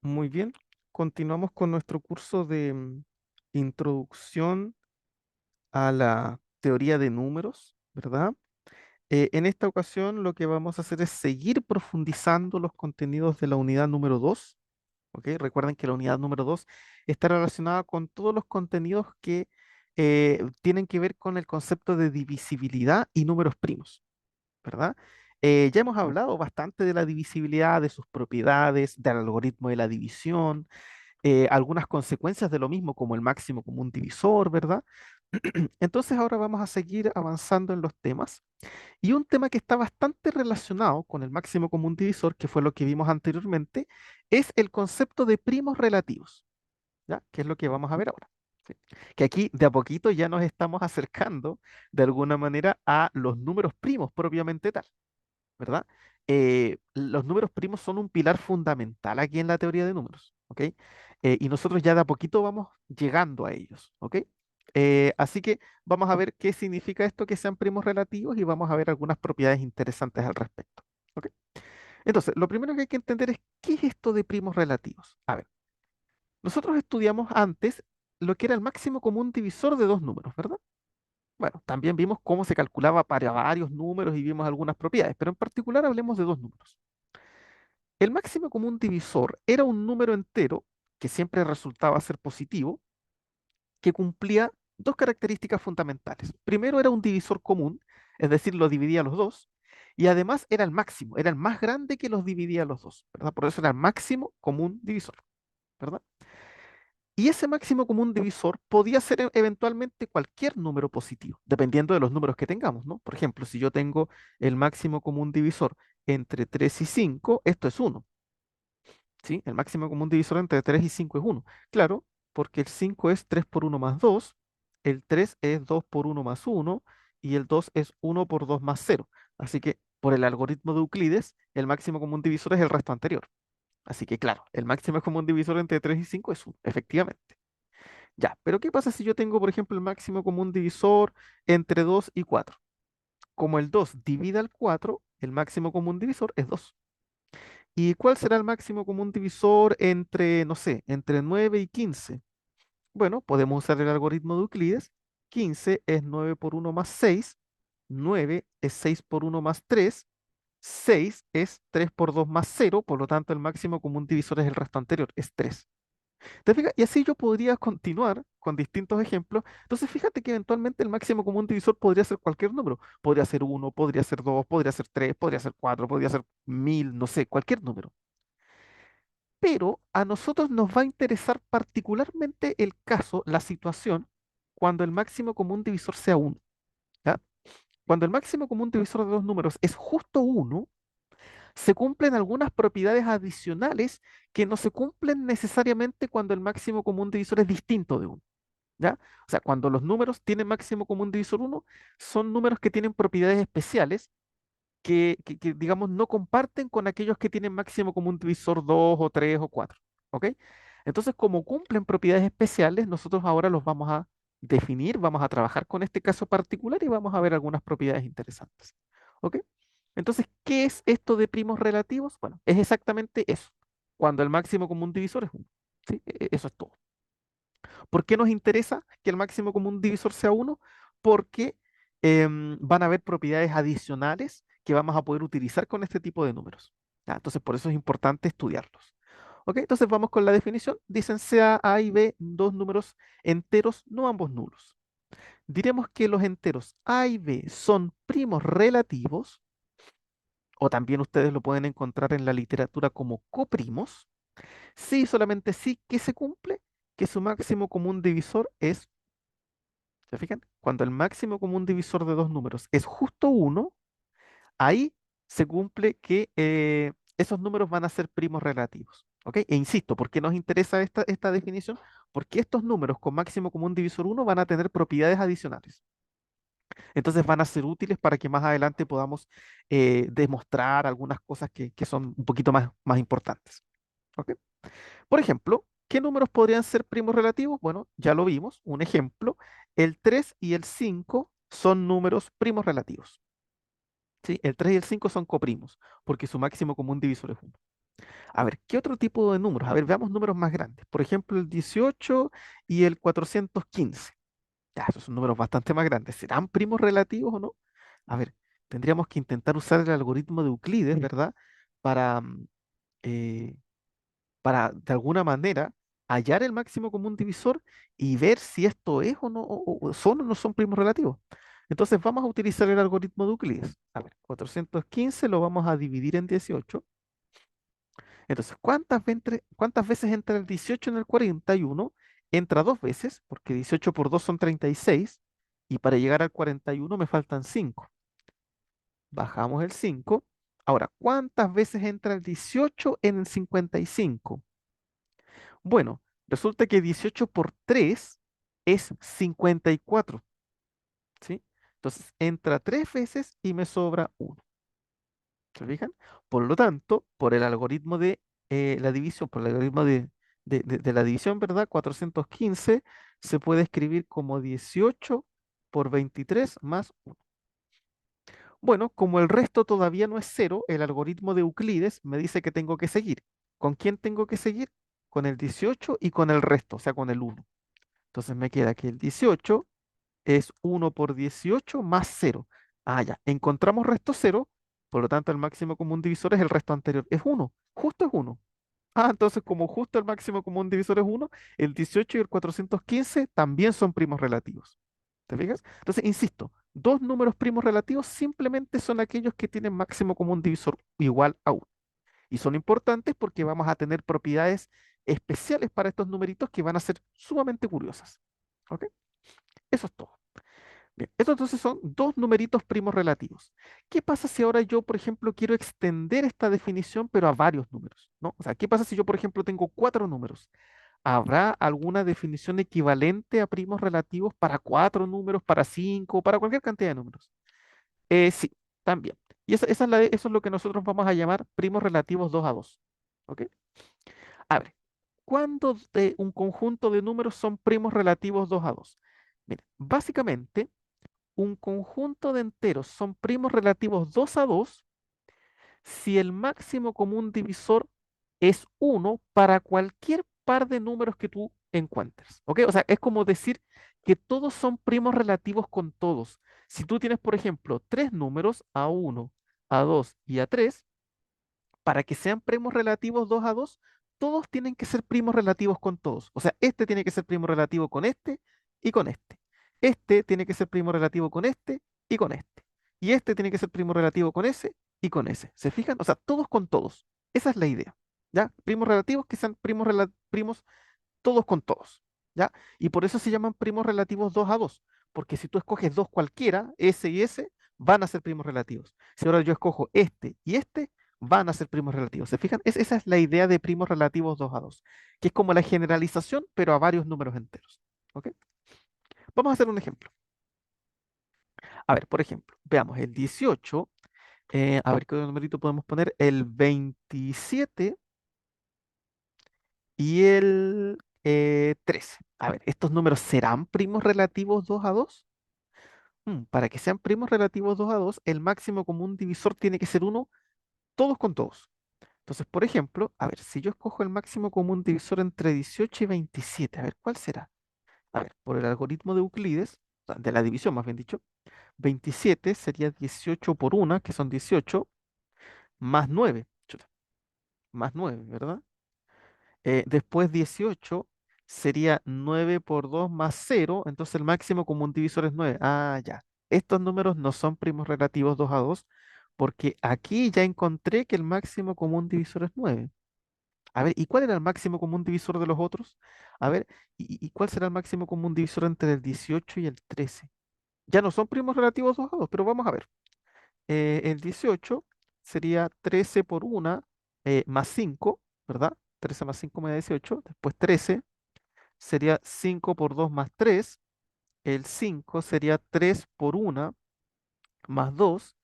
Muy bien, continuamos con nuestro curso de introducción a la teoría de números, ¿verdad? En esta ocasión lo que vamos a hacer es seguir profundizando los contenidos de la unidad número 2, ¿ok? Recuerden que la unidad número 2 está relacionada con todos los contenidos que tienen que ver con el concepto de divisibilidad y números primos, ¿verdad? Ya hemos hablado bastante de la divisibilidad, de sus propiedades, del algoritmo de la división, algunas consecuencias de lo mismo, como el máximo común divisor, ¿verdad? Entonces ahora vamos a seguir avanzando en los temas. Y un tema que está bastante relacionado con el máximo común divisor, que fue lo que vimos anteriormente, es el concepto de primos relativos, ¿ya? Que es lo que vamos a ver ahora. ¿Sí? Que aquí de a poquito ya nos estamos acercando de alguna manera a los números primos propiamente tal, ¿verdad? Los números primos son un pilar fundamental aquí en la teoría de números, ¿ok? Y nosotros ya de a poquito vamos llegando a ellos, ¿ok? Así que vamos a ver qué significa esto que sean primos relativos y vamos a ver algunas propiedades interesantes al respecto, ¿ok? Entonces, lo primero que hay que entender es qué es esto de primos relativos. A ver, nosotros estudiamos antes lo que era el máximo común divisor de dos números, ¿verdad? Bueno, también vimos cómo se calculaba para varios números y vimos algunas propiedades, pero en particular hablemos de dos números. El máximo común divisor era un número entero que siempre resultaba ser positivo, que cumplía dos características fundamentales. Primero era un divisor común, es decir, lo dividía a los dos, y además era el máximo, era el más grande que los dividía a los dos, ¿verdad? Por eso era el máximo común divisor, ¿verdad? Y ese máximo común divisor podía ser eventualmente cualquier número positivo, dependiendo de los números que tengamos, ¿no? Por ejemplo, si yo tengo el máximo común divisor entre 3 y 5, esto es uno. ¿Sí? El máximo común divisor entre 3 y 5 es uno. Claro, porque el 5 es 3 por uno más 2, el 3 es 2 por uno más uno y el 2 es uno por 2 más cero. Así que por el algoritmo de Euclides, el máximo común divisor es el resto anterior. Así que claro, el máximo común divisor entre 3 y 5 es uno, efectivamente. Ya, pero ¿qué pasa si yo tengo, por ejemplo, el máximo común divisor entre 2 y 4? Como el 2 divide al 4, el máximo común divisor es 2. ¿Y cuál será el máximo común divisor entre, no sé, entre 9 y 15? Bueno, podemos usar el algoritmo de Euclides. 15 es 9 por uno más 6, 9 es 6 por uno más 3, 6 es 3 por 2 más cero, por lo tanto el máximo común divisor es el resto anterior, es 3. ¿Te fijas? Y así yo podría continuar con distintos ejemplos. Entonces, fíjate que eventualmente el máximo común divisor podría ser cualquier número. Podría ser uno, podría ser 2, podría ser 3, podría ser 4, podría ser 1000, no sé, cualquier número. Pero a nosotros nos va a interesar particularmente el caso, la situación, cuando el máximo común divisor sea uno. ¿Ya? Cuando el máximo común divisor de dos números es justo uno, se cumplen algunas propiedades adicionales que no se cumplen necesariamente cuando el máximo común divisor es distinto de uno. ¿Ya? O sea, cuando los números tienen máximo común divisor uno, son números que tienen propiedades especiales que, digamos, no comparten con aquellos que tienen máximo común divisor 2 o 3 o 4. ¿Ok? Entonces, como cumplen propiedades especiales, nosotros ahora los vamos a definir, vamos a trabajar con este caso particular y vamos a ver algunas propiedades interesantes. ¿Ok? Entonces, ¿qué es esto de primos relativos? Bueno, es exactamente eso, cuando el máximo común divisor es uno. ¿Sí? Eso es todo. ¿Por qué nos interesa que el máximo común divisor sea uno? Porque van a haber propiedades adicionales que vamos a poder utilizar con este tipo de números. ¿Ya? Entonces, por eso es importante estudiarlos. ¿Ok? Entonces, vamos con la definición. Dicen sea A y B dos números enteros, no ambos nulos. Diremos que los enteros A y B son primos relativos, o también ustedes lo pueden encontrar en la literatura como coprimos, si solamente sí que se cumple que su máximo común divisor es. ¿Se fijan? Cuando el máximo común divisor de dos números es justo uno, ahí se cumple que esos números van a ser primos relativos. ¿Ok? E insisto, ¿por qué nos interesa esta definición? Porque estos números con máximo común divisor uno van a tener propiedades adicionales. Entonces van a ser útiles para que más adelante podamos demostrar algunas cosas que son un poquito más importantes. ¿Ok? Por ejemplo, ¿qué números podrían ser primos relativos? Bueno, ya lo vimos, un ejemplo, el 3 y el 5 son números primos relativos. ¿Sí? El 3 y el 5 son coprimos, porque su máximo común divisor es uno. A ver, ¿qué otro tipo de números? A ver, veamos números más grandes. Por ejemplo, el 18 y el 415. Ya, esos son números bastante más grandes. ¿Serán primos relativos o no? A ver, tendríamos que intentar usar el algoritmo de Euclides, ¿verdad? Para, eh, para de alguna manera hallar el máximo común divisor y ver si esto es o no, o son o no son primos relativos. Entonces vamos a utilizar el algoritmo de Euclides. A ver, 415 lo vamos a dividir en 18. Entonces, ¿cuántas veces entra el 18 en el 41? Entra dos veces, porque 18 por 2 son 36, y para llegar al 41 me faltan 5. Bajamos el 5. Ahora, ¿cuántas veces entra el 18 en el 55? Bueno, resulta que 18 por 3 es 54, ¿sí? Entonces, entra tres veces y me sobra uno. ¿Se fijan? Por lo tanto, por el algoritmo de la división, por el algoritmo de la división, ¿verdad? 415 se puede escribir como 18 por 23 más uno. Bueno, como el resto todavía no es cero, el algoritmo de Euclides me dice que tengo que seguir. ¿Con quién tengo que seguir? Con el 18 y con el resto, o sea, con el uno. Entonces me queda que el 18 es uno por 18 más cero. Ah, ya. Encontramos resto cero, por lo tanto el máximo común divisor es el resto anterior. Es uno, justo es uno. Ah, entonces como justo el máximo común divisor es uno, el 18 y el 415 también son primos relativos. ¿Te fijas? Entonces, insisto, dos números primos relativos simplemente son aquellos que tienen máximo común divisor igual a uno. Y son importantes porque vamos a tener propiedades especiales para estos numeritos que van a ser sumamente curiosas. ¿Ok? Eso es todo. Bien, estos entonces son dos numeritos primos relativos. ¿Qué pasa si ahora yo, por ejemplo, quiero extender esta definición, pero a varios números? ¿No? O sea, ¿qué pasa si yo, por ejemplo, tengo cuatro números? ¿Habrá alguna definición equivalente a primos relativos para cuatro números, para cinco, para cualquier cantidad de números? Sí, también. Y eso es lo que nosotros vamos a llamar primos relativos 2 a 2. ¿Ok? A ver, ¿cuándo un conjunto de números son primos relativos 2 a 2? Mira, básicamente un conjunto de enteros son primos relativos 2 a 2 si el máximo común divisor es uno para cualquier par de números que tú encuentres. ¿Ok? O sea, es como decir que todos son primos relativos con todos. Si tú tienes, por ejemplo, tres números, A1, A2 y A3, para que sean primos relativos 2 a 2, todos tienen que ser primos relativos con todos. O sea, este tiene que ser primo relativo con este y con este. Este tiene que ser primo relativo con este y con este. Y este tiene que ser primo relativo con ese y con ese. ¿Se fijan? O sea, todos con todos. Esa es la idea. ¿Ya? Primos relativos que sean primos todos con todos. ¿Ya? Y por eso se llaman primos relativos 2 a 2, porque si tú escoges dos cualquiera, S y S, van a ser primos relativos. Si ahora yo escojo este y este, van a ser primos relativos. ¿Se fijan? Esa es la idea de primos relativos 2 a 2, que es como la generalización, pero a varios números enteros. ¿Ok? Vamos a hacer un ejemplo. A ver, por ejemplo, veamos el 18, a ver qué numerito podemos poner, el 27 y el 13. A ver, ¿estos números serán primos relativos 2 a 2? Para que sean primos relativos 2 a 2, el máximo común divisor tiene que ser uno, todos con todos. Entonces, por ejemplo, a ver, si yo escojo el máximo común divisor entre 18 y 27, a ver, ¿cuál será? A ver, por el algoritmo de Euclides, o sea, de la división más bien dicho, 27 sería 18 por 1, que son 18, más 9, chuta, más 9, ¿verdad? Después 18 sería 9 por 2 más cero, entonces el máximo común divisor es 9. Ah, ya. Estos números no son primos relativos 2 a 2, porque aquí ya encontré que el máximo común divisor es 9. A ver, ¿y cuál era el máximo común divisor de los otros? A ver, ¿y cuál será el máximo común divisor entre el 18 y el 13? Ya no son primos relativos 2 a 2, pero vamos a ver. El 18 sería 13 por 1 más 5, ¿verdad? 13 más 5 me da 18. Después 13 sería 5 por 2 más 3. El 5 sería 3 por 1 más 2.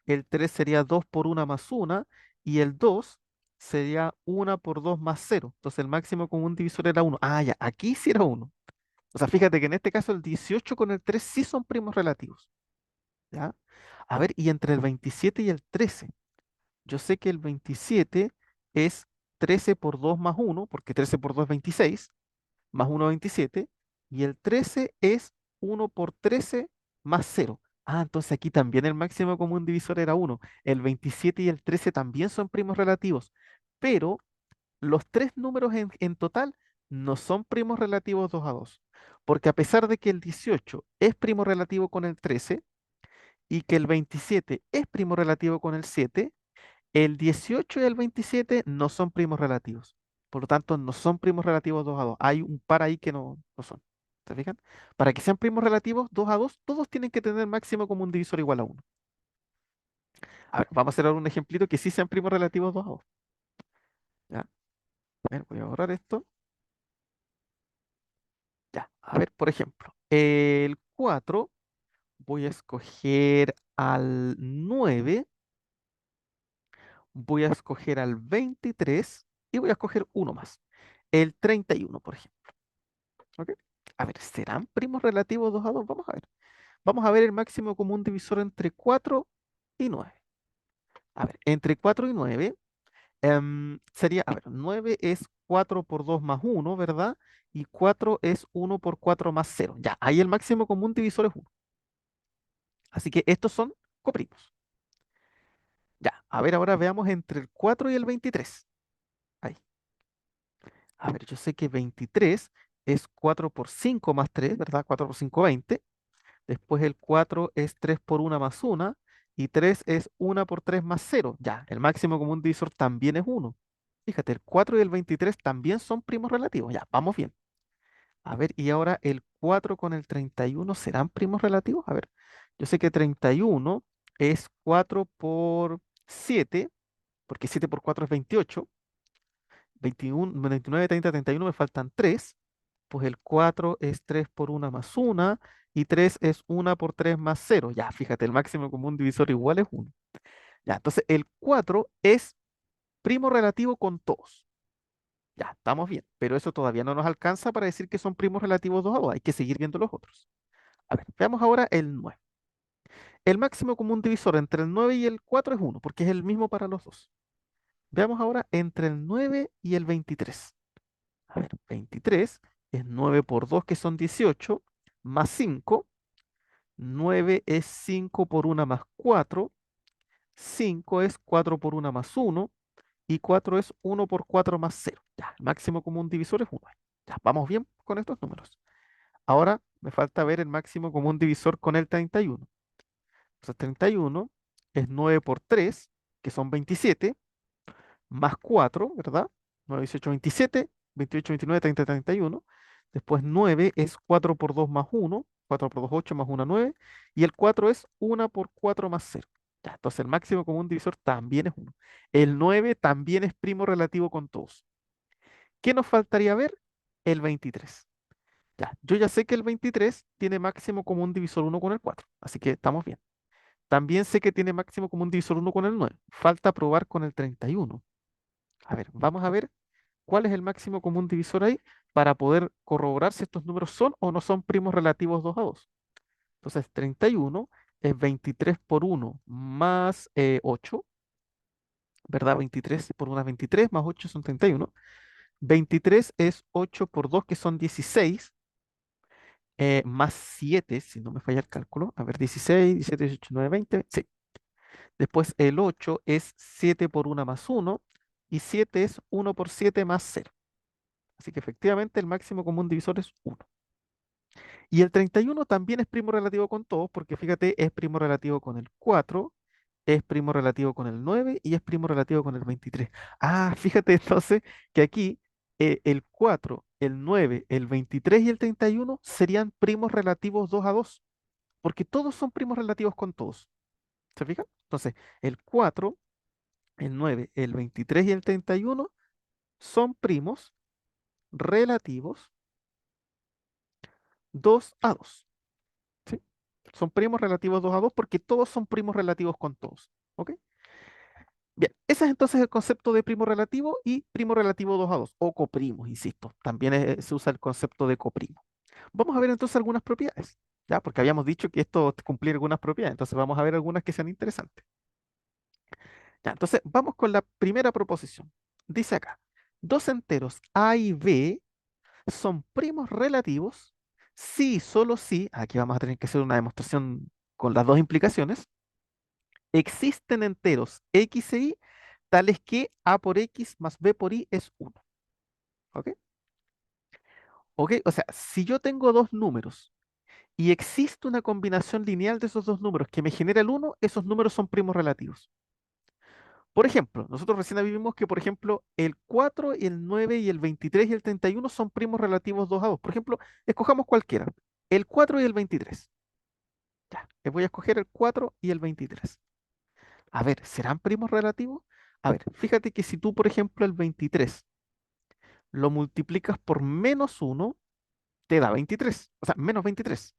El 3 sería 2 por 1 más 1. Y el 2 sería 1 por 2 más 0. Entonces el máximo común divisor era 1. Ah, ya, aquí sí era 1. O sea, fíjate que en este caso el 18 con el 3 sí son primos relativos. ¿Ya? A ver, y entre el 27 y el 13. Yo sé que el 27 es 13 por 2 más uno, porque 13 por 2 es 26, más uno 27, y el 13 es uno por 13 más cero. Ah, entonces aquí también el máximo común divisor era uno. El 27 y el 13 también son primos relativos, pero los tres números en total no son primos relativos 2 a 2, porque a pesar de que el 18 es primo relativo con el 13 y que el 27 es primo relativo con el 7, el 18 y el 27 no son primos relativos. Por lo tanto, no son primos relativos 2 a 2. Hay un par ahí que no son. ¿Se fijan? Para que sean primos relativos 2 a 2, todos tienen que tener máximo común divisor igual a uno. A ver, vamos a hacer ahora un ejemplito que sí sean primos relativos 2 a 2. ¿Ya? A ver, voy a borrar esto. Ya, a ver, por ejemplo, el 4 voy a escoger al 9, voy a escoger al 23 y voy a escoger uno más, el 31, por ejemplo. ¿Ok? A ver, ¿serán primos relativos 2 a 2? Vamos a ver. Vamos a ver el máximo común divisor entre 4 y 9. A ver, entre 4 y 9 sería, a ver, 9 es 4 por 2 más uno, ¿verdad? Y 4 es uno por 4 más cero. Ya, ahí el máximo común divisor es uno. Así que estos son coprimos. Ya, a ver, ahora veamos entre el 4 y el 23. Ahí. A ver, yo sé que 23 es 4 por 5 más 3, ¿verdad? 4 por 5, 20. Después el 4 es 3 por 1 más 1. Y 3 es 1 por 3 más cero. Ya, el máximo común divisor también es uno. Fíjate, el 4 y el 23 también son primos relativos. Ya, vamos bien. A ver, y ahora el 4 con el 31 serán primos relativos. A ver, yo sé que 31 es 4 por 7, porque 7 por 4 es 28. 21, 29, 30, 31 me faltan 3. Pues el 4 es 3 por 1 más 1 y 3 es 1 por 3 más cero. Ya, fíjate, el máximo común divisor igual es uno. Ya, entonces el 4 es primo relativo con todos. Ya, estamos bien, pero eso todavía no nos alcanza para decir que son primos relativos 2 a 2. Hay que seguir viendo los otros. A ver, veamos ahora el 9. El máximo común divisor entre el 9 y el 4 es uno, porque es el mismo para los dos. Veamos ahora entre el 9 y el 23. A ver, 23 es 9 por 2, que son 18, más 5. 9 es 5 por 1 más 4. 5 es 4 por 1 más 1. Y 4 es 1 por 4 más cero. Ya, el máximo común divisor es 1. Ya, vamos bien con estos números. Ahora me falta ver el máximo común divisor con el 31. Entonces 31 es 9 por 3, que son 27, más 4, ¿verdad? 9, 18, 27, 28, 29, 30, 31. Después 9 es 4 por 2 más 1, 4 por 2, 8 más 1, 9. Y el 4 es 1 por 4 más cero. Ya, entonces el máximo común divisor también es 1. El 9 también es primo relativo con todos. ¿Qué nos faltaría ver? El 23. Ya, yo ya sé que el 23 tiene máximo común divisor 1 con el 4, así que estamos bien. También sé que tiene máximo común divisor 1 con el 9. Falta probar con el 31. A ver, vamos a ver cuál es el máximo común divisor ahí para poder corroborar si estos números son o no son primos relativos 2 a 2. Entonces, 31 es 23 por 1 más 8, ¿verdad? 23 por 1 es 23, más 8 son 31. 23 es 8 por 2, que son 16, más 7, si no me falla el cálculo. A ver, 16, 17, 18, 19, 20. Sí. Después el 8 es 7 por 1 más 1 y 7 es 1 por 7 más cero. Así que efectivamente el máximo común divisor es 1. Y el 31 también es primo relativo con todos, porque fíjate, es primo relativo con el 4, es primo relativo con el 9 y es primo relativo con el 23. Ah, fíjate entonces que aquí el 4, el 9, el 23 y el 31 serían primos relativos 2 a 2, porque todos son primos relativos con todos. ¿Se fijan? Entonces, el 4, el 9, el 23 y el 31 son primos relativos 2 a 2. ¿Sí? Son primos relativos 2 a 2 porque todos son primos relativos con todos. ¿Ok? Bien, ese es entonces el concepto de primo relativo y primo relativo 2 a 2, o coprimos, insisto. También se usa el concepto de coprimo. Vamos a ver entonces algunas propiedades, ¿ya? Porque habíamos dicho que esto cumplía algunas propiedades, entonces vamos a ver algunas que sean interesantes. Ya, entonces vamos con la primera proposición. Dice acá, dos enteros A y B son primos relativos si, solo si, aquí vamos a tener que hacer una demostración con las dos implicaciones, existen enteros X e Y tales que A por X más B por Y es uno. ¿Ok? ¿Ok? O sea, si yo tengo dos números y existe una combinación lineal de esos dos números que me genera el uno, esos números son primos relativos. Por ejemplo, nosotros recién vimos que, por ejemplo, el 4, el 9 y el 23 y el 31 son primos relativos 2 a 2. Por ejemplo, escojamos cualquiera, el 4 y el 23. Ya, les voy a escoger el 4 y el 23. A ver, ¿serán primos relativos? A ver, fíjate que si tú, por ejemplo, el 23 lo multiplicas por menos uno, te da 23, o sea, menos 23.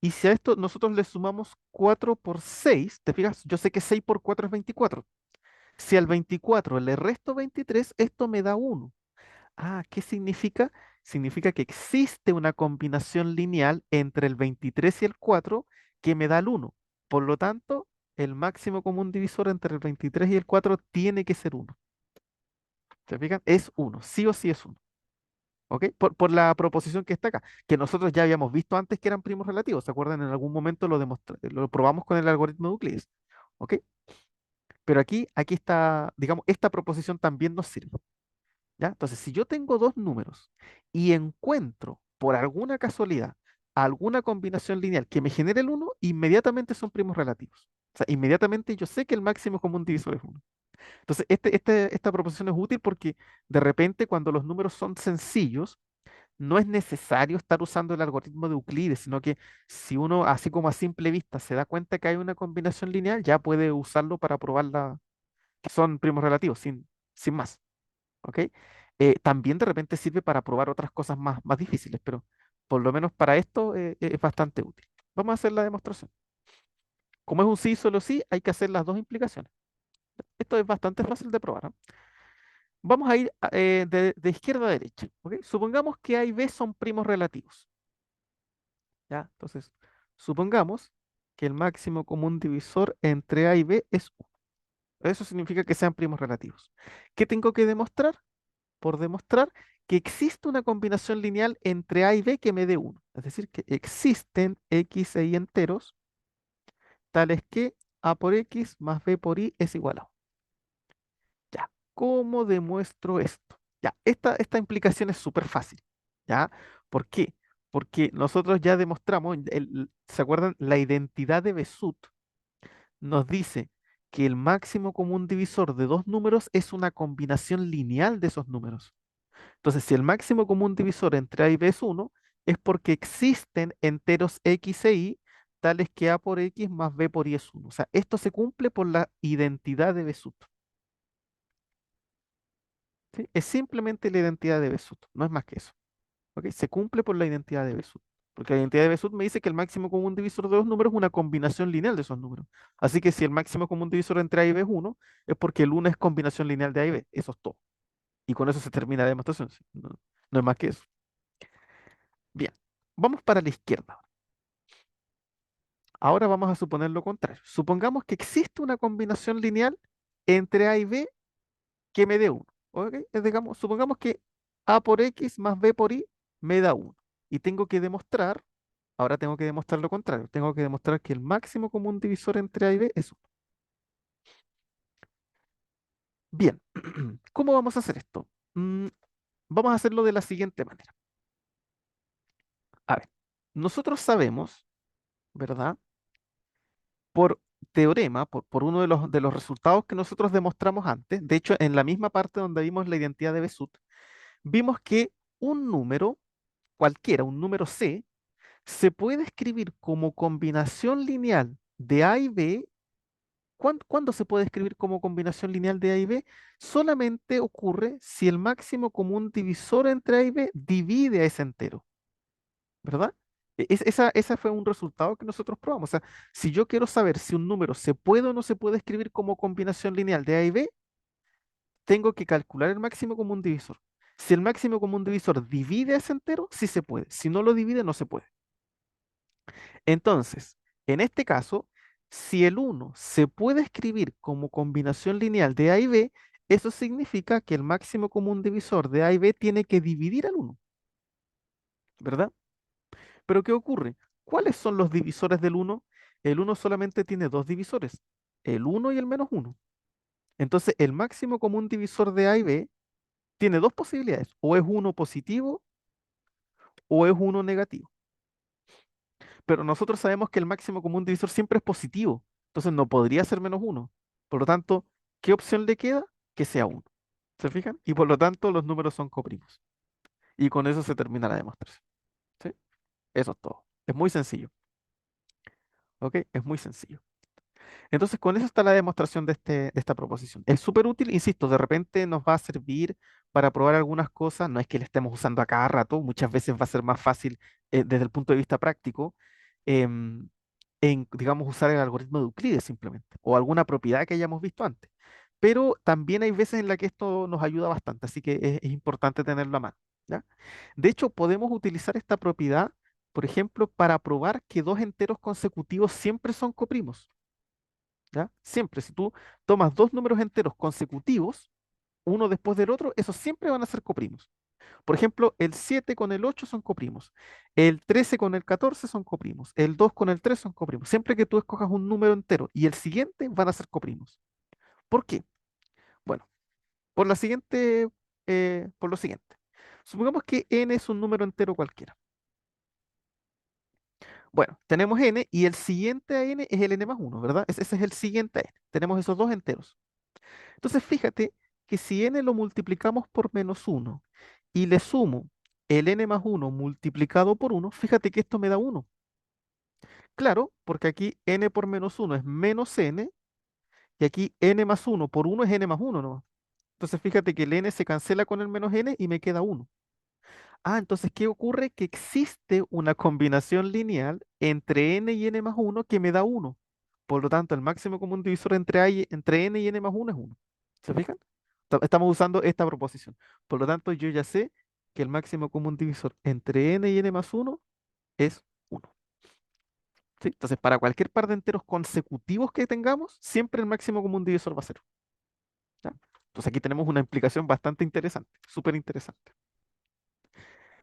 Y si a esto nosotros le sumamos 4 por 6, ¿te fijas? Yo sé que 6 por 4 es 24. Si al 24 le resto 23, esto me da uno. Ah, ¿qué significa? Significa que existe una combinación lineal entre el 23 y el 4 que me da el uno. Por lo tanto, el máximo común divisor entre el 23 y el 4 tiene que ser uno. ¿Se fijan? Es uno, sí o sí es uno. ¿Ok? Por la proposición que está acá, que nosotros ya habíamos visto antes que eran primos relativos. ¿Se acuerdan? En algún momento lo probamos con el algoritmo de Euclides. ¿Ok? Pero aquí está, digamos, esta proposición también nos sirve. ¿Ya? Entonces, si yo tengo dos números y encuentro por alguna casualidad alguna combinación lineal que me genere el uno, inmediatamente son primos relativos. O sea, inmediatamente yo sé que el máximo común divisor es uno. Entonces, esta proposición es útil porque de repente cuando los números son sencillos, no es necesario estar usando el algoritmo de Euclides, sino que si uno, así como a simple vista, se da cuenta que hay una combinación lineal, ya puede usarlo para probar que son primos relativos, sin más. ¿Ok? También de repente sirve para probar otras cosas más difíciles, pero por lo menos para esto es bastante útil. Vamos a hacer la demostración. Como es un sí, solo sí, hay que hacer las dos implicaciones. Esto es bastante fácil de probar, ¿ah? Vamos a ir de izquierda a derecha. ¿Ok? Supongamos que A y B son primos relativos. ¿Ya? Entonces, supongamos que el máximo común divisor entre A y B es 1. Eso significa que sean primos relativos. ¿Qué tengo que demostrar? Por demostrar que existe una combinación lineal entre A y B que me dé uno. Es decir, que existen X e Y enteros tales que A por X más B por Y es igual a 1. Ya, ¿cómo demuestro esto? Ya, esta implicación es súper fácil. ¿Ya? ¿Por qué? Porque nosotros ya demostramos, ¿se acuerdan? La identidad de Besut nos dice que el máximo común divisor de dos números es una combinación lineal de esos números. Entonces, si el máximo común divisor entre A y B es uno, es porque existen enteros X e Y tales que A por X más B por Y es uno. O sea, esto se cumple por la identidad de Besut. ¿Sí? Es simplemente la identidad de Besut, no es más que eso. ¿Ok? Se cumple por la identidad de Besut. Porque la identidad de Besut me dice que el máximo común divisor de dos números es una combinación lineal de esos números. Así que si el máximo común divisor entre A y B es uno, es porque el uno es combinación lineal de A y B. Eso es todo. Y con eso se termina la demostración. ¿Sí? No, no es más que eso. Bien, vamos para la izquierda. Ahora vamos a suponer lo contrario. Supongamos que existe una combinación lineal entre A y B que me dé 1. ¿Ok? Digamos, supongamos que A por X más B por Y me da 1. Y tengo que demostrar, ahora tengo que demostrar lo contrario. Tengo que demostrar que el máximo común divisor entre A y B es 1. Bien, ¿cómo vamos a hacer esto? Vamos a hacerlo de la siguiente manera. A ver, nosotros sabemos, ¿verdad? Por teorema, por uno de los resultados que nosotros demostramos antes, de hecho, en la misma parte donde vimos la identidad de Besut, vimos que un número cualquiera, un número C, se puede escribir como combinación lineal de A y B. ¿Cuándo se puede escribir como combinación lineal de A y B? Solamente ocurre si el máximo común divisor entre A y B divide a ese entero. ¿Verdad? Esa fue un resultado que nosotros probamos. O sea, si yo quiero saber si un número se puede o no se puede escribir como combinación lineal de A y B, tengo que calcular el máximo común divisor. Si el máximo común divisor divide ese entero, sí se puede. Si no lo divide, no se puede. Entonces, en este caso, si el uno se puede escribir como combinación lineal de A y B, Eso significa que el máximo común divisor de A y B tiene que dividir al uno, ¿verdad? Pero ¿qué ocurre? ¿Cuáles son los divisores del uno? El uno solamente tiene dos divisores, el uno y el menos uno. Entonces, el máximo común divisor de A y B tiene dos posibilidades, o es uno positivo o es uno negativo. Pero nosotros sabemos que el máximo común divisor siempre es positivo, entonces no podría ser menos uno. Por lo tanto, ¿qué opción le queda? Que sea uno. ¿Se fijan? Y por lo tanto, los números son coprimos. Y con eso se termina la demostración. ¿Sí? Eso es todo. Es muy sencillo. ¿Ok? Es muy sencillo. Entonces, con eso está la demostración de esta proposición. Es súper útil, insisto, de repente nos va a servir para probar algunas cosas. No es que le estemos usando a cada rato, muchas veces va a ser más fácil desde el punto de vista práctico, em, digamos, usar el algoritmo de Euclides simplemente, o alguna propiedad que hayamos visto antes. Pero también hay veces en la que esto nos ayuda bastante, así que es importante tenerlo a mano, ¿ya? De hecho, podemos utilizar esta propiedad, por ejemplo, para probar que dos enteros consecutivos siempre son coprimos. ¿Ya? Siempre, si tú tomas dos números enteros consecutivos, uno después del otro, esos siempre van a ser coprimos. Por ejemplo, el 7 con el 8 son coprimos, el 13 con el 14 son coprimos, el 2 con el 3 son coprimos. Siempre que tú escojas un número entero y el siguiente van a ser coprimos. ¿Por qué? Bueno, por lo siguiente. Supongamos que n es un número entero cualquiera. Bueno, tenemos n y el siguiente a n es el n más uno, ¿verdad? Ese es el siguiente a n. Tenemos esos dos enteros. Entonces, fíjate que si n lo multiplicamos por menos uno y le sumo el n más uno multiplicado por uno, fíjate que esto me da uno. Claro, porque aquí n por menos uno es menos n y aquí n más uno por uno es n más uno, ¿no? Entonces, fíjate que el n se cancela con el menos n y me queda uno. Ah, entonces, ¿qué ocurre? Que existe una combinación lineal entre n y n más uno que me da uno. Por lo tanto, el máximo común divisor entre n y n más uno es uno. ¿Se fijan? Estamos usando esta proposición. Por lo tanto, yo ya sé que el máximo común divisor entre n y n más uno es uno. ¿Sí? Entonces, para cualquier par de enteros consecutivos que tengamos, siempre el máximo común divisor va a ser 1. ¿Ya? Entonces, aquí tenemos una implicación bastante interesante, súper interesante.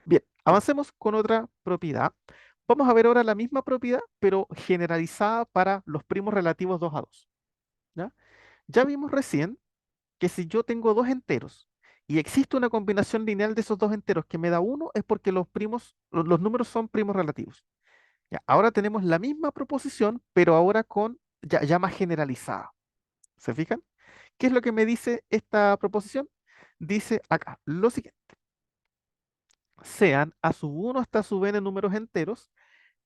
Bien, avancemos con otra propiedad. Vamos a ver ahora la misma propiedad, pero generalizada para los primos relativos 2 a 2. ¿Ya? Ya vimos recién que si yo tengo dos enteros y existe una combinación lineal de esos dos enteros que me da uno, es porque los números son primos relativos. Ya, ahora tenemos la misma proposición, pero ahora ya más generalizada. ¿Se fijan? ¿Qué es lo que me dice esta proposición? Dice acá lo siguiente: sean a sub 1 hasta sub n números enteros,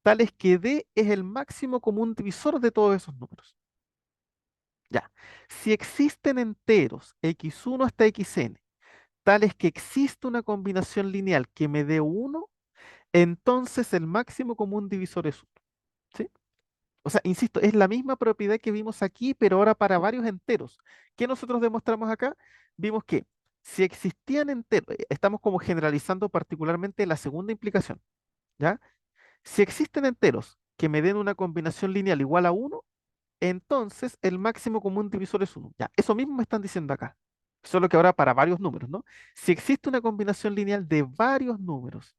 tales que d es el máximo común divisor de todos esos números. Ya, si existen enteros x1 hasta xn, tales que existe una combinación lineal que me dé uno, entonces el máximo común divisor es uno. ¿Sí? O sea, insisto, es la misma propiedad que vimos aquí, pero ahora para varios enteros. ¿Qué nosotros demostramos acá? Vimos que si existían enteros, estamos como generalizando particularmente la segunda implicación, ¿ya? Si existen enteros que me den una combinación lineal igual a uno, entonces el máximo común divisor es uno. Ya, eso mismo me están diciendo acá. Solo que ahora para varios números, ¿no? Si existe una combinación lineal de varios números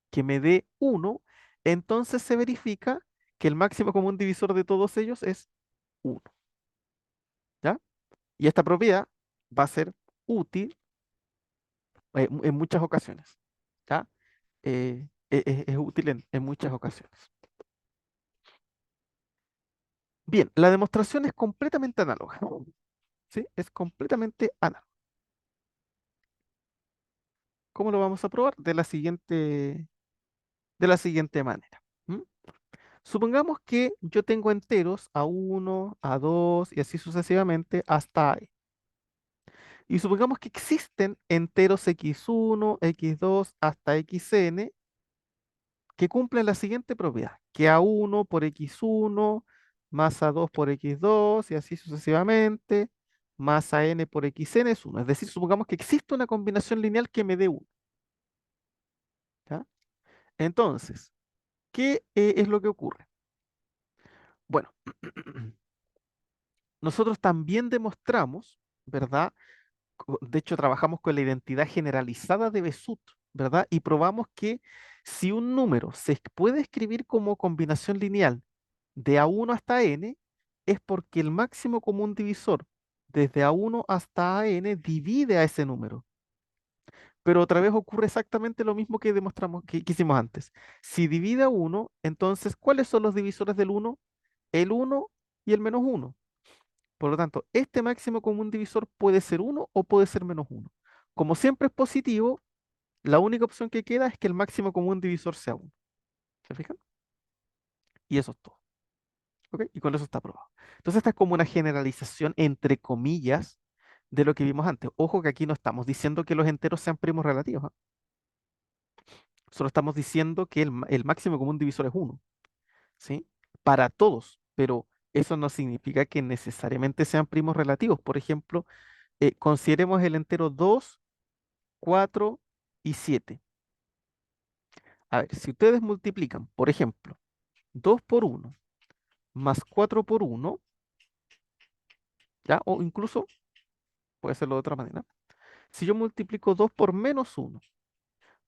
que me dé uno, entonces se verifica que el máximo común divisor de todos ellos es uno. ¿Ya? Y esta propiedad va a ser útil en muchas ocasiones. ¿Ya? Es útil en muchas ocasiones. Bien, la demostración es completamente análoga. ¿Sí? Es completamente análoga. ¿Cómo lo vamos a probar? De la siguiente manera. ¿M? Supongamos que yo tengo enteros a uno, a 2 y así sucesivamente hasta e. Y supongamos que existen enteros x1, x2 hasta xn que cumplen la siguiente propiedad, que a1 por x1 más a2 por x2 y así sucesivamente, más a n por xn es uno. Es decir, supongamos que existe una combinación lineal que me dé 1. ¿Ya? Entonces, ¿qué es lo que ocurre? Bueno, nosotros también demostramos, ¿verdad? De hecho, trabajamos con la identidad generalizada de Besut, ¿verdad? Y probamos que si un número puede escribir como combinación lineal de A1 hasta N, es porque el máximo común divisor desde A1 hasta N divide a ese número. Pero otra vez ocurre exactamente lo mismo que demostramos que hicimos antes. Si divide a 1, entonces, ¿cuáles son los divisores del 1? El 1 y el menos 1. Por lo tanto, este máximo común divisor puede ser 1 o puede ser menos 1. Como siempre es positivo, la única opción que queda es que el máximo común divisor sea 1. ¿Se fijan? Y eso es todo. ¿Ok? Y con eso está probado. Entonces, esta es como una generalización, entre comillas, de lo que vimos antes. Ojo que aquí no estamos diciendo que los enteros sean primos relativos, ¿ah? Solo estamos diciendo que el máximo común divisor es 1, ¿sí? Para todos, pero eso no significa que necesariamente sean primos relativos. Por ejemplo, consideremos el entero 2, 4 y 7. A ver, si ustedes multiplican, por ejemplo, 2 por 1 más 4 por 1, ¿ya? O incluso puede hacerlo de otra manera. Si yo multiplico 2 por menos 1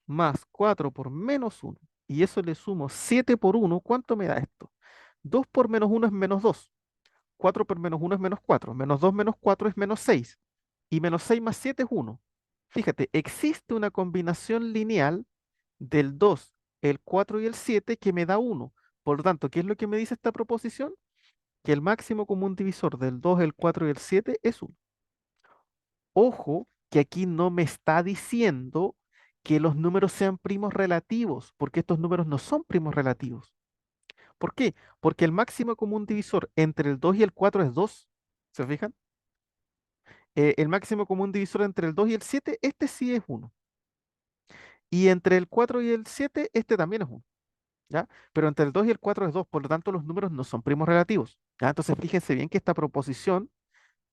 más 4 por menos 1 y eso le sumo 7 por 1, ¿cuánto me da esto? 2 por menos 1 es menos 2. 4 por menos 1 es menos 4. Menos 2 menos 4 es menos 6. Y menos 6 más 7 es 1. Fíjate, existe una combinación lineal del 2, el 4 y el 7 que me da 1. Por lo tanto, ¿qué es lo que me dice esta proposición? Que el máximo común divisor del 2, el 4 y el 7 es 1. Ojo que aquí no me está diciendo que los números sean primos relativos, porque estos números no son primos relativos. ¿Por qué? Porque el máximo común divisor entre el 2 y el 4 es 2. ¿Se fijan? El máximo común divisor entre el 2 y el 7, este sí es 1. Y entre el 4 y el 7, este también es 1. ¿Ya? Pero entre el 2 y el 4 es 2, por lo tanto los números no son primos relativos. ¿Ya? Entonces fíjense bien que esta proposición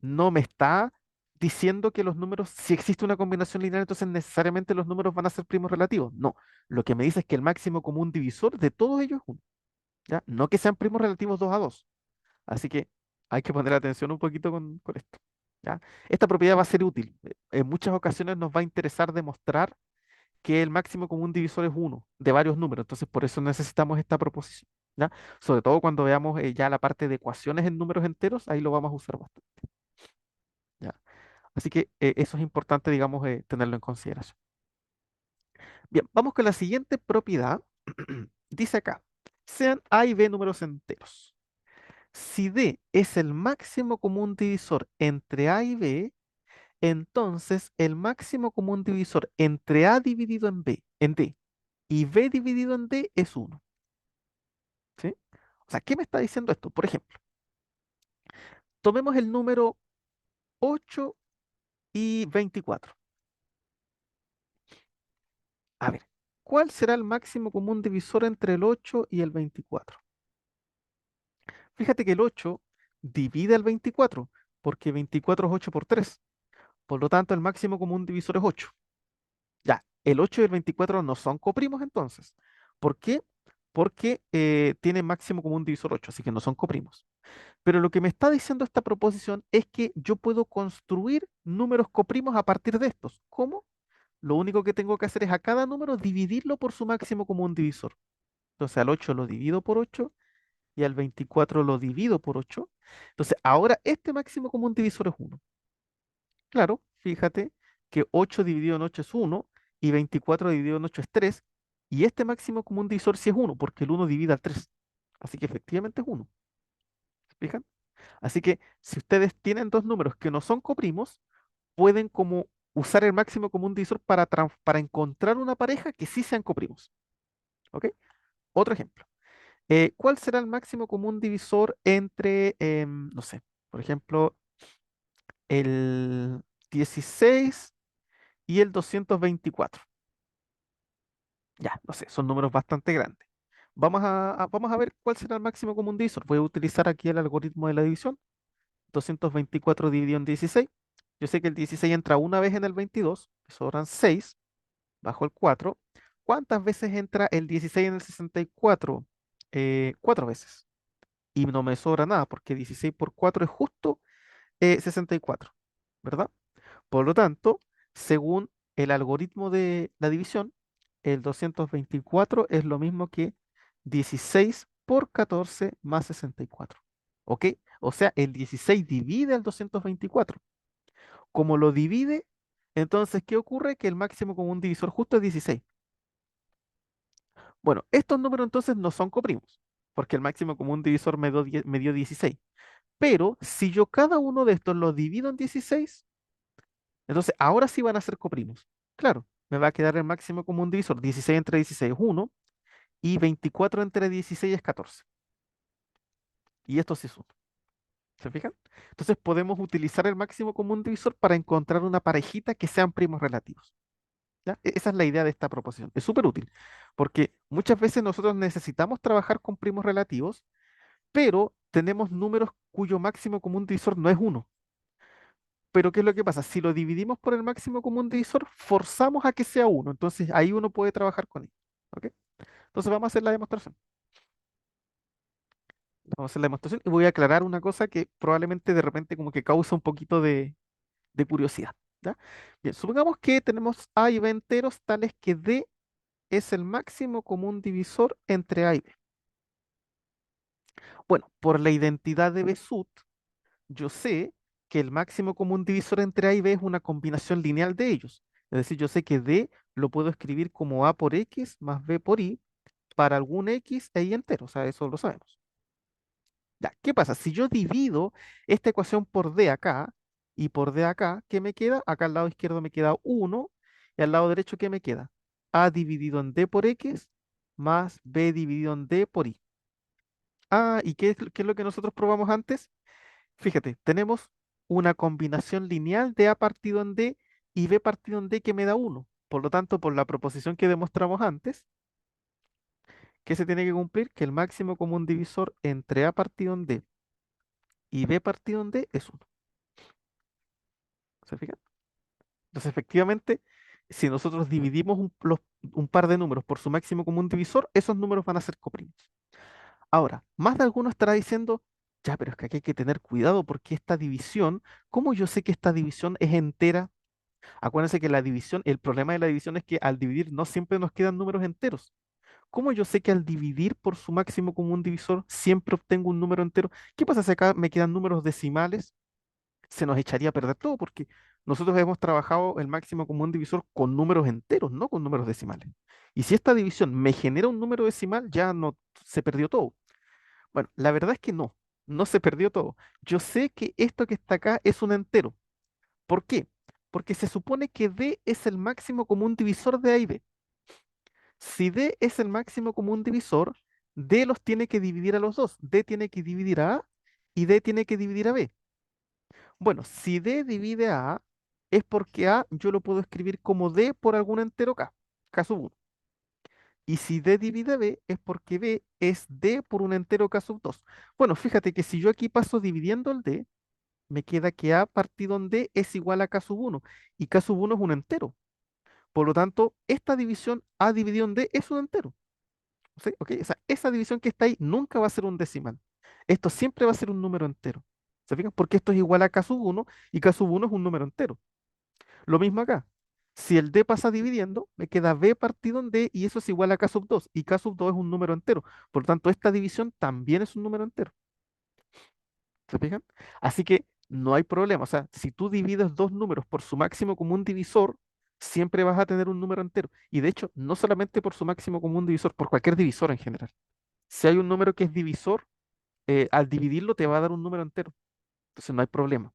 no me está diciendo que los números, si existe una combinación lineal, entonces necesariamente los números van a ser primos relativos. No, lo que me dice es que el máximo común divisor de todos ellos es 1. ¿Ya? No que sean primos relativos 2 a 2. Así que hay que poner atención un poquito con esto. ¿Ya? Esta propiedad va a ser útil. En muchas ocasiones nos va a interesar demostrar que el máximo común divisor es 1 de varios números. Entonces, por eso necesitamos esta proposición. ¿Ya? Sobre todo cuando veamos ya la parte de ecuaciones en números enteros, ahí lo vamos a usar bastante. ¿Ya? Así que eso es importante, digamos, tenerlo en consideración. Bien, vamos con la siguiente propiedad. Dice acá, sean A y B números enteros. Si D es el máximo común divisor entre A y B, entonces el máximo común divisor entre A dividido en D, y B dividido en D es 1. ¿Sí? O sea, ¿qué me está diciendo esto? Por ejemplo, tomemos el número 8 y 24. A ver, ¿cuál será el máximo común divisor entre el 8 y el 24? Fíjate que el 8 divide al 24, porque 24 es 8 por 3. Por lo tanto, el máximo común divisor es 8. Ya, el 8 y el 24 no son coprimos entonces. ¿Por qué? Porque tienen máximo común divisor 8, así que no son coprimos. Pero lo que me está diciendo esta proposición es que yo puedo construir números coprimos a partir de estos. ¿Cómo? Lo único que tengo que hacer es a cada número dividirlo por su máximo común divisor. Entonces al 8 lo divido por 8 y al 24 lo divido por 8. Entonces ahora este máximo común divisor es 1. Claro, fíjate que 8 dividido en 8 es 1 y 24 dividido en 8 es 3. Y este máximo común divisor sí es 1 porque el 1 divide al 3. Así que efectivamente es 1. ¿Se fijan? Así que si ustedes tienen dos números que no son coprimos, pueden como usar el máximo común divisor para encontrar una pareja que sí sean coprimos. ¿Ok? Otro ejemplo. ¿Cuál será el máximo común divisor entre, no sé, por ejemplo, el 16 y el 224? Ya, no sé, son números bastante grandes. Vamos a ver cuál será el máximo común divisor. Voy a utilizar aquí el algoritmo de la división. 224 dividido en 16. Yo sé que el 16 entra una vez en el 22, me sobran 6 bajo el 4. ¿Cuántas veces entra el 16 en el 64? 4 veces. Y no me sobra nada porque 16 por 4 es justo 64. ¿verdad? Por lo tanto, según el algoritmo de la división, el 224 es lo mismo que 16 por 14 más 64. ¿Ok? O sea, el 16 divide al 224. Como lo divide, entonces, ¿qué ocurre? Que el máximo común divisor justo es 16. Bueno, estos números entonces no son coprimos, porque el máximo común divisor me dio 16. Pero si yo cada uno de estos los divido en 16, entonces ahora sí van a ser coprimos. Claro, me va a quedar el máximo común divisor. 16 entre 16 es 1 y 24 entre 16 es 14. Y esto sí es 1. ¿Se fijan? Entonces podemos utilizar el máximo común divisor para encontrar una parejita que sean primos relativos. ¿Ya? Esa es la idea de esta proposición. Es súper útil, porque muchas veces nosotros necesitamos trabajar con primos relativos, pero tenemos números cuyo máximo común divisor no es 1. Pero ¿qué es lo que pasa? Si lo dividimos por el máximo común divisor, forzamos a que sea 1. Entonces ahí uno puede trabajar con él. ¿Ok? Entonces vamos a hacer la demostración. Vamos a hacer la demostración y voy a aclarar una cosa que probablemente de repente como que causa un poquito de curiosidad. ¿Ya? Bien, supongamos que tenemos A y B enteros tales que D es el máximo común divisor entre A y B. Bueno, por la identidad de Besut, yo sé que el máximo común divisor entre A y B es una combinación lineal de ellos. Es decir, yo sé que D lo puedo escribir como A por X más B por Y para algún X e Y entero. O sea, eso lo sabemos. Ya, ¿qué pasa? Si yo divido esta ecuación por D acá y por D acá, ¿qué me queda? Acá al lado izquierdo me queda 1 y al lado derecho, ¿qué me queda? A dividido en D por X más B dividido en D por Y. Ah, ¿y qué es lo que nosotros probamos antes? Fíjate, tenemos una combinación lineal de A partido en D y B partido en D que me da 1. Por lo tanto, por la proposición que demostramos antes, ¿qué se tiene que cumplir? Que el máximo común divisor entre A partido en D y B partido en D es 1. ¿Se fijan? Entonces, efectivamente, si nosotros dividimos un par de números por su máximo común divisor, esos números van a ser coprimos. Ahora, más de alguno estará diciendo, ya, pero es que aquí hay que tener cuidado porque esta división, ¿cómo yo sé que esta división es entera? Acuérdense que la división, el problema de la división es que al dividir no siempre nos quedan números enteros. ¿Cómo yo sé que al dividir por su máximo común divisor siempre obtengo un número entero? ¿Qué pasa si acá me quedan números decimales? Se nos echaría a perder todo porque nosotros hemos trabajado el máximo común divisor con números enteros, no con números decimales. Y si esta división me genera un número decimal, ya no se perdió todo. Bueno, la verdad es que no, no se perdió todo. Yo sé que esto que está acá es un entero. ¿Por qué? Porque se supone que D es el máximo común divisor de A y B. Si D es el máximo común divisor, D los tiene que dividir a los dos. D tiene que dividir a A y D tiene que dividir a B. Bueno, si D divide a A, es porque A yo lo puedo escribir como D por algún entero K, K sub 1. Y si D divide a B, es porque B es D por un entero K sub 2. Bueno, fíjate que si yo aquí paso dividiendo el D, me queda que A partido en D es igual a K sub 1. Y K sub 1 es un entero. Por lo tanto, esta división A dividido en D es un entero. ¿Sí? ¿Ok? O sea, esa división que está ahí nunca va a ser un decimal. Esto siempre va a ser un número entero. ¿Se fijan? Porque esto es igual a K sub 1 y K sub 1 es un número entero. Lo mismo acá. Si el D pasa dividiendo, me queda B partido en D y eso es igual a K sub 2. Y K sub 2 es un número entero. Por lo tanto, esta división también es un número entero. ¿Se fijan? Así que no hay problema. O sea, si tú divides dos números por su máximo común divisor, siempre vas a tener un número entero. Y de hecho, no solamente por su máximo común divisor, por cualquier divisor en general. Si hay un número que es divisor, al dividirlo te va a dar un número entero. Entonces no hay problema.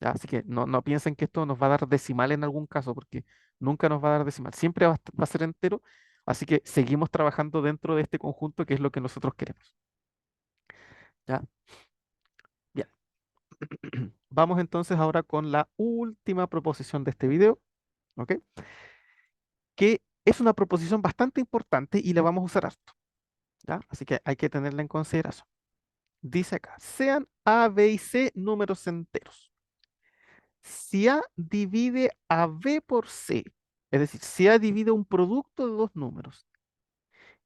¿Ya? Así que no piensen que esto nos va a dar decimal en algún caso, porque nunca nos va a dar decimal. Siempre va a ser entero. Así que seguimos trabajando dentro de este conjunto que es lo que nosotros queremos. ¿Ya? Bien. Vamos entonces ahora con la última proposición de este video, ¿ok? Que es una proposición bastante importante y la vamos a usar harto, ¿ya? Así que hay que tenerla en consideración. Dice acá, sean A, B y C números enteros. Si A divide a B por C, es decir, si A divide un producto de dos números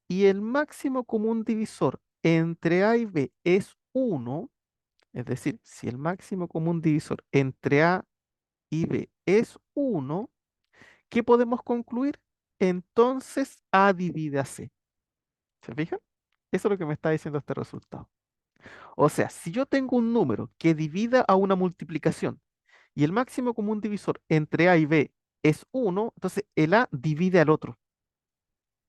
y el máximo común divisor entre A y B es 1, es decir, si el máximo común divisor entre A y B es 1, ¿qué podemos concluir? Entonces A divide a C. ¿Se fijan? Eso es lo que me está diciendo este resultado. O sea, si yo tengo un número que divida a una multiplicación y el máximo común divisor entre A y B es 1, entonces el A divide al otro.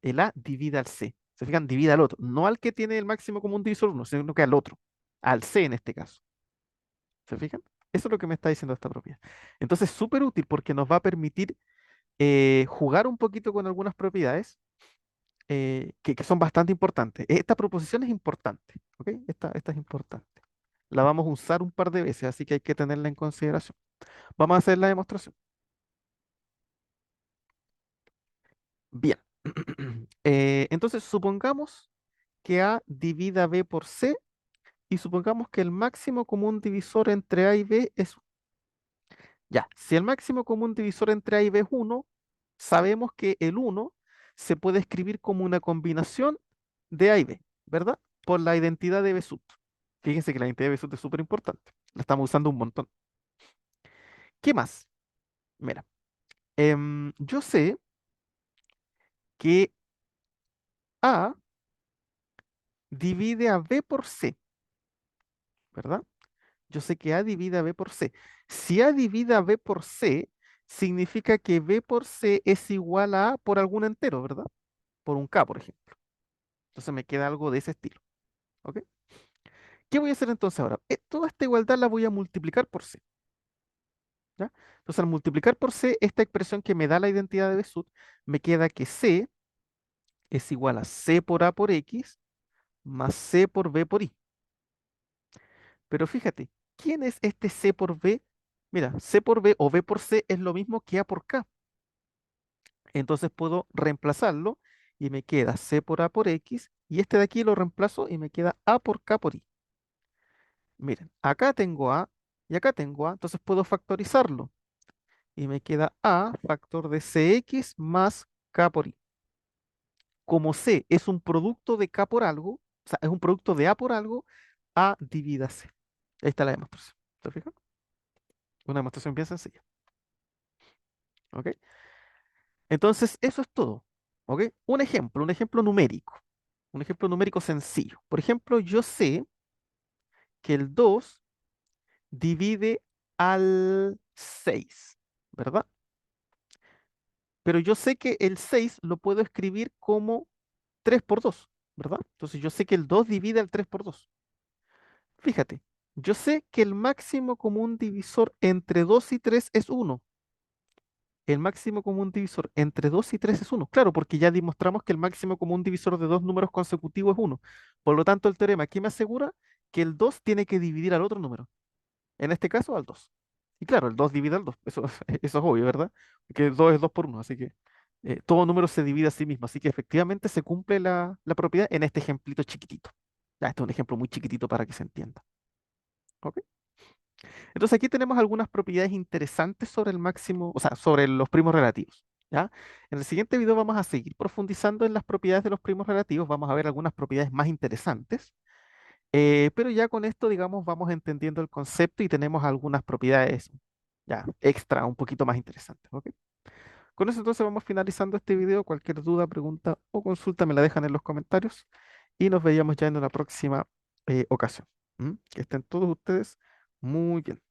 El A divide al C. ¿Se fijan? Divide al otro. No al que tiene el máximo común divisor 1, sino que al otro. Al C en este caso. ¿Se fijan? Eso es lo que me está diciendo esta propiedad. Entonces, súper útil porque nos va a permitir jugar un poquito con algunas propiedades que son bastante importantes. Esta proposición es importante, ¿ok? Esta es importante. La vamos a usar un par de veces, así que hay que tenerla en consideración. Vamos a hacer la demostración. Bien. Entonces, supongamos que A divida B por C y supongamos que el máximo común divisor entre A y B es ya. Si el máximo común divisor entre A y B es 1, sabemos que el 1 se puede escribir como una combinación de A y B, ¿verdad? Por la identidad de Besut. Fíjense que la identidad de Besut es súper importante. La estamos usando un montón. ¿Qué más? Mira, yo sé que A divide a B por C, ¿verdad? Yo sé que A divide a B por C. Si A divide a B por C, significa que B por C es igual a A por algún entero, ¿verdad? Por un K, por ejemplo. Entonces me queda algo de ese estilo. ¿Ok? ¿Qué voy a hacer entonces ahora? Toda esta igualdad la voy a multiplicar por C. ¿Ya? Entonces al multiplicar por C, esta expresión que me da la identidad de Besut, me queda que C es igual a C por A por X más C por B por Y. Pero fíjate, ¿quién es este C por B? Mira, C por B o B por C es lo mismo que A por K. Entonces puedo reemplazarlo y me queda C por A por X y este de aquí lo reemplazo y me queda A por K por Y. Miren, acá tengo A y acá tengo A, entonces puedo factorizarlo y me queda A factor de CX más K por Y. Como C es un producto de K por algo, o sea, es un producto de A por algo, A divide C. Ahí está la demostración. ¿Te fijas? Una demostración bien sencilla. ¿Ok? Entonces, eso es todo. ¿Ok? Un ejemplo numérico. Un ejemplo numérico sencillo. Por ejemplo, yo sé que el 2 divide al 6, ¿verdad? Pero yo sé que el 6 lo puedo escribir como 3 por 2, ¿verdad? Entonces yo sé que el 2 divide al 3 por 2. Fíjate, yo sé que el máximo común divisor entre 2 y 3 es 1. El máximo común divisor entre 2 y 3 es 1. Claro, porque ya demostramos que el máximo común divisor de dos números consecutivos es 1. Por lo tanto, el teorema aquí me asegura que el 2 tiene que dividir al otro número. En este caso, al 2. Y claro, el 2 divide al 2. Eso, eso es obvio, ¿verdad? Porque el 2 es 2 por 1. Así que todo número se divide a sí mismo. Así que efectivamente se cumple la propiedad en este ejemplito chiquitito. Ya, este es un ejemplo muy chiquitito para que se entienda. ¿Ok? Entonces aquí tenemos algunas propiedades interesantes sobre el máximo, o sea, sobre los primos relativos. ¿Ya? En el siguiente video vamos a seguir profundizando en las propiedades de los primos relativos. Vamos a ver algunas propiedades más interesantes. Pero ya con esto, digamos, vamos entendiendo el concepto y tenemos algunas propiedades ya extra, un poquito más interesantes. ¿Ok? Con eso entonces vamos finalizando este video. Cualquier duda, pregunta o consulta me la dejan en los comentarios y nos veríamos ya en una próxima ocasión. ¿Mm? Que estén todos ustedes muy bien.